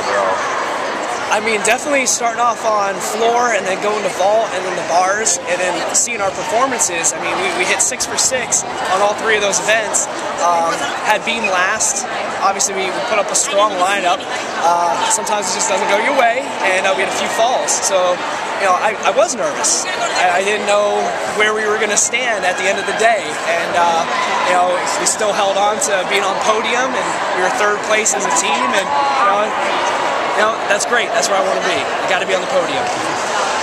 overall? I mean, definitely starting off on floor and then going to vault and then the bars and then seeing our performances. I mean, we hit 6 for 6 on all 3 of those events. Had beam last. Obviously, we put up a strong lineup. Sometimes it just doesn't go your way, and we had a few falls. So, you know, I was nervous. I didn't know where we were going to stand at the end of the day, and you know, we still held on to being on podium, and we were 3rd place as a team, and you know, that's great. That's where I want to be. You got to be on the podium.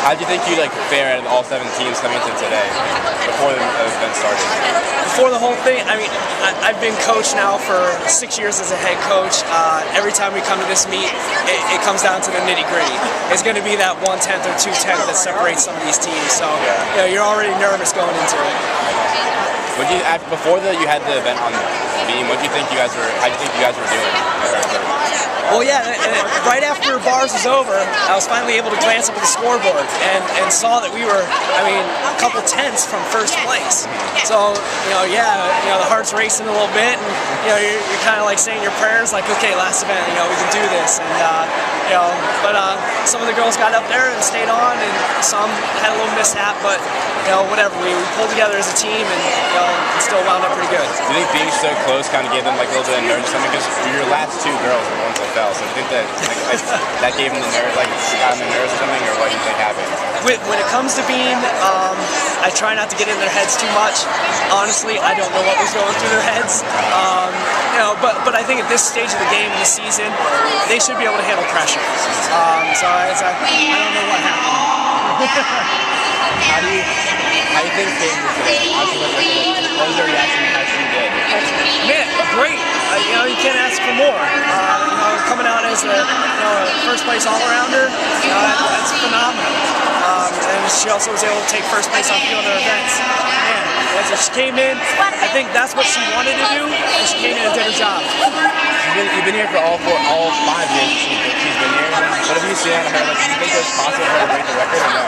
How do you think you fare at all 7 teams coming into today before the event started? Before the whole thing, I mean, I've been coach now for 6 years as a head coach. Every time we come to this meet, it comes down to the nitty-gritty. It's going to be that 1/10 or 2/10 that separates some of these teams. So, you know, you're already nervous going into it. Before you had the event on beam, what do you think you guys were? How do you think you guys were doing? Well, yeah, right after bars was over, I was finally able to glance up at the scoreboard and saw that we were, I mean, a couple tenths from 1st place. So, you know, yeah, you know, the heart's racing a little bit, and you know, you're kind of like saying your prayers, like, okay, last event, you know, we can do this, and you know, but some of the girls got up there and stayed on, and some had a little mishap, but you know, whatever, we pulled together as a team, and you know, it still wound up pretty good. Do you think being so close kind of gave them like a little bit of nerves or something? Because your last 2 girls were the ones that fell, so do you think that that gave them the nerves, like got them the nerves or something, or what do you think happened? When it comes to beam, I try not to get in their heads too much. Honestly, I don't know what was going through their heads. You know, but I think at this stage of the game in the season, they should be able to handle pressure. So I don't know what happened. How do you think Peyton did today? What was your reaction to how she did? Man, great. You know, you can't ask for more. You know, coming out as a first place all-arounder, you know, that's phenomenal. And she also was able to take 1st place on a few other events. Man, so she came in, I think that's what she wanted to do, and she came in and did her job. You've been here for all 5 years she's been here. What have you seen out of her? Like, do you think it was possible for her to break the record or no?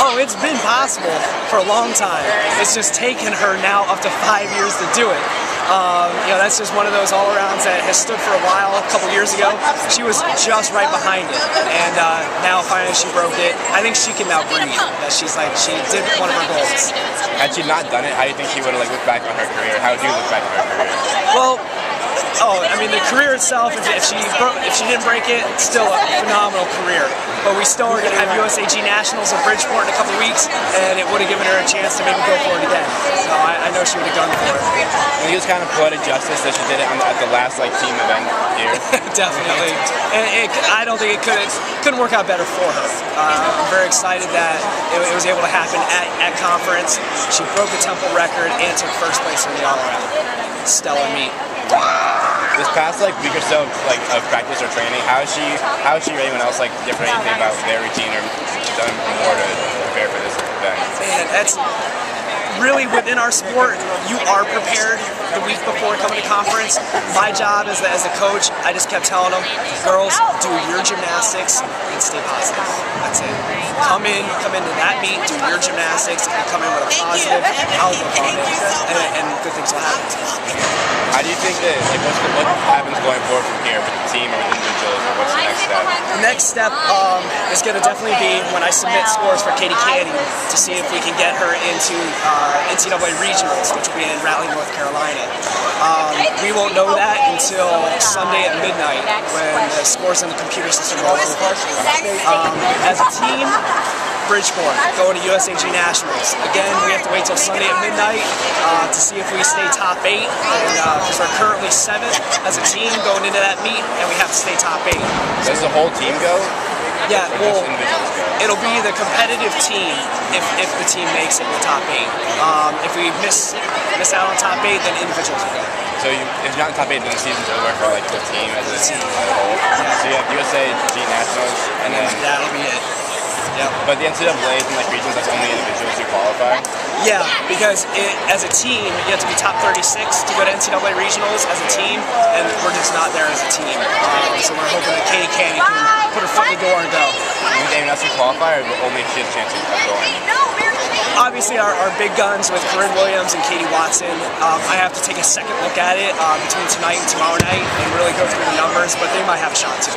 Oh, it's been possible for a long time. It's just taken her now up to 5 years to do it. You know, that's just one of those all-arounds that has stood for a while. A couple years ago, she was just right behind it, and now finally she broke it. I think she can now breathe. That she did one of her goals. Had she not done it, how do you think she would have looked back on her career? How would you look back on her career? Well, I mean, the career itself, if she didn't break it, it's still a phenomenal career. But we still are going to have USAG Nationals in Bridgeport in a couple weeks, and it would have given her a chance to maybe go for it again. So I know she would have gone for it. And you just kind of poetic justice that she did it at the last team event here. Definitely. And I don't think it couldn't work out better for her. I'm very excited that it was able to happen at conference. She broke the Temple record and took 1st place in the all-around. Stellar meet. This past week or so of practice or training, how is she or anyone else different anything about their routine or done more to prepare for this event? Man, that's really within our sport. You are prepared the week before coming to conference. My job as the coach, I just kept telling them, girls, do your gymnastics and stay positive. That's it. Come into that meet, do your gymnastics, and come in with a positive outlook on it, and good things will happen. How do you think that, what happens going forward from here with the team or with individuals, or what's the next step? The next step is going to definitely be when I submit scores for Katie Candy to see if we can get her into NCAA regionals, which will be in Raleigh, North Carolina. We won't know that until Sunday at midnight when the scores in the computer system roll over. As a team, Bridgeport, going to USAG Nationals. Again, we have to wait till Sunday at midnight to see if we stay top 8, and because we're currently 7th as a team going into that meet, and we have to stay top 8. Does the whole team go? Yeah, well, it'll be the competitive team if the team makes it in the top 8. If we miss out on top 8, then individuals will go. So if you're not in top 8, then the season's over for the team as a team as a whole. Yeah. So you have USAG Nationals, and then that'll be it. Yep. But the NCAA's and regions, that's only individuals who qualify? Yeah, because as a team, you have to be top 36 to go to NCAA regionals as a team, and we're just not there as a team. So we're hoping that Katie Candy can put her foot in the door and go. anyone else can qualify, or only she has a chance of going? Obviously, our big guns with Corinne Williams and Katie Watson. I have to take a second look at it between tonight and tomorrow night and really go through the numbers, but they might have a shot too.